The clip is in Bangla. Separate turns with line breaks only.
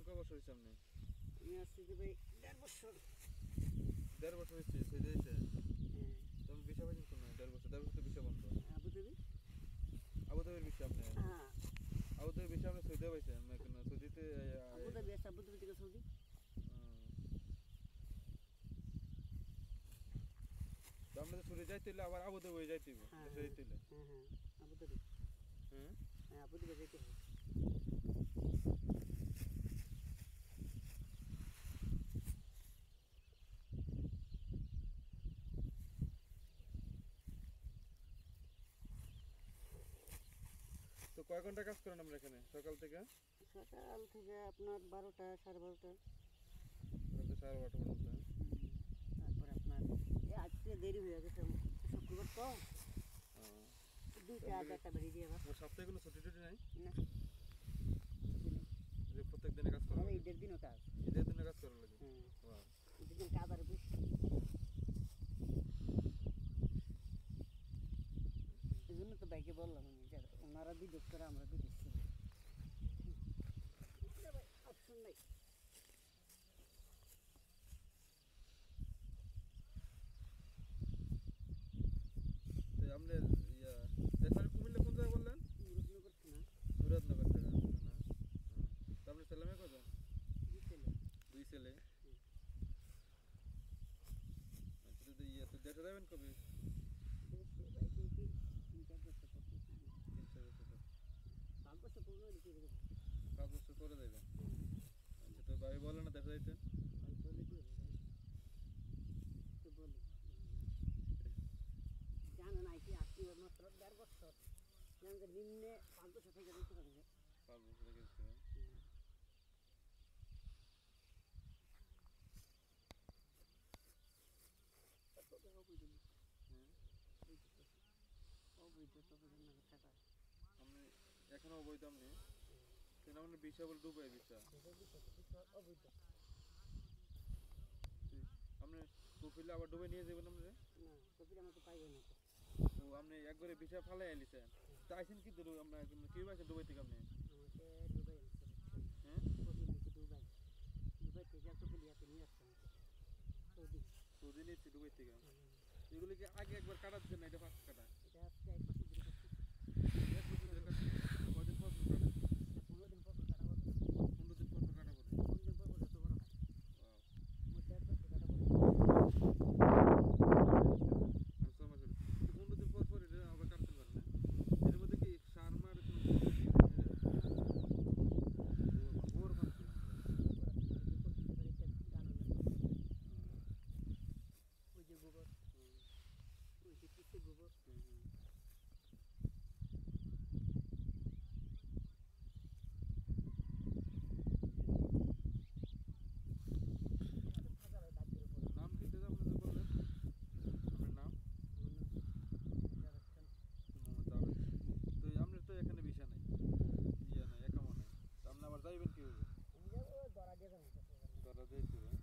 কয় বছর হয়েছে আপনি?
আমি আসছি যে ভাই 1.5 বছর।
1.5 বছর হয়েছে সৌদি হয়েছে?
হ্যাঁ।
তুমি ভিসা পাইছেন কোন? 1.5 বছর তো ভিসা বন্ধ।
আবুধাবি?
আবুধাবির ভিসা আপনি?
হ্যাঁ।
আবুধাবির ভিসা আপনি সৌদি পাইছেন? সৌদিতে
আবুধাবি আছে, আবুধাবি থেকে সৌদি।
তো আমরা তো সৌদি যাইতে হলে আবার আবুধাবি হয়ে যাইতে হবে।
হ্যাঁ
যাইতে হলে
হ্যাঁ আবুধাবি।
হ্যাঁ
হ্যাঁ আবুধাবি যাইতে হবে।
তো কয় ঘন্টা কাজ করেন আমরা এখানে সকাল থেকে?
সকাল থেকে আপনার 12টা 12:30।
রাতে 12:30 পর্যন্ত।
তারপরে আপনার আজকে দেরি হয়ে গেছে, শুক্রবার তো 2টা 4টা বেরিয়ে দিয়ে আবার।
সপ্তাহে কোনো ছুটি টুটি নাই?
না,
যে প্রত্যেক দিনে কাজ করা লাগে?
ঈদের দিনও কাজ।
ঈদের দিনে কাজ করা লাগে?
হ্যাঁ, ঈদের দিন কাজ আরো বেশি। এই জন্য তো বাইকে বললাম আমি যে ওনারা বিদেশ করে আমরা বিদেশ করি, অপশন নাই।
আপনার দেশের কুমিল্লা কোন জায়গায় বললেন?
মুরাদনগর থানা।
মুরাদনগর থেকে না? তো আপনার ছেলে মেয়ে কত?
2 ছেলে।
2 ছেলে। আচ্ছা, তো দেশে যাবেন কবে?
দেশে বাইকে কি 3-4 বছর পর।
3-4 বছর পর?
5 বছর পর হলে কি হবে?
5 বছর পরে যাবেন? আচ্ছা, তো ভাই বলে না দেশে যাইতেন?
ভাই বলে কি হবে ভাই? তো বলি জানো না কি আসছি মাত্র 1.5 বছর, জানতে নিম্নে 5 বছর থেকে দিতে পারবে।
5 বছর গেছে। আপনি এখনো অবৈধ? আপনি কেন আপনি ভিসা বলে দুবাই ভিসা? আপনি কপিলে আবার দুবাই নিয়ে যাবেন আপনি?
না, কপিল আমাকে পাইবে না।
তো আপনি একবারে ভিসা ফালাই আইলিছেন, তো আইছেন কি ধরুন আমরা কি পাইছেন দুবাই থেকে? আপনি
আমাকে দুবাই আনছে।
হ্যাঁ,
কপিল আনছে দুবাই। দুবাই থেকে কপিল ইয়াতে নিয়ে আসছে আমাকে সৌদি।
সৌদি নিয়েছি দুবাই থেকে। এগুলো কি আগে একবার কাটাচ্ছেন না? এটা ফার্স্ট কাটা?
এটা আজকে 1 বছর ধরে করছি।
1 বছর ধরে কাটছেন? কদিন পর পর কাটেন?
15 দিন পর পর কাটা হবে।
15 দিন পর পর কাটা পড়ে?
15 দিন পর পর যত বড় কাজ মধ্যে 1 বছর কাটা পড়ে।
6 মাসের 15 দিন পর পর এটা আবার কাটতে পারেন না? এর মধ্যে কি সার মার কোনো গোবর মারছে?
ওই যে গোবর, ওই যে কিসে গোবর।
নাম দিতে যে আপনি যে বললেন আপনার নাম? মোহাম্মদ জাভেদ। তো আপনার তো এখানে ভিসা নাই, ইয়ে নাই, একামো নাই, তো আপনি আবার যাইবেন কীভাবে?
ধরা দিয়ে
ধরা যাইতে হবে?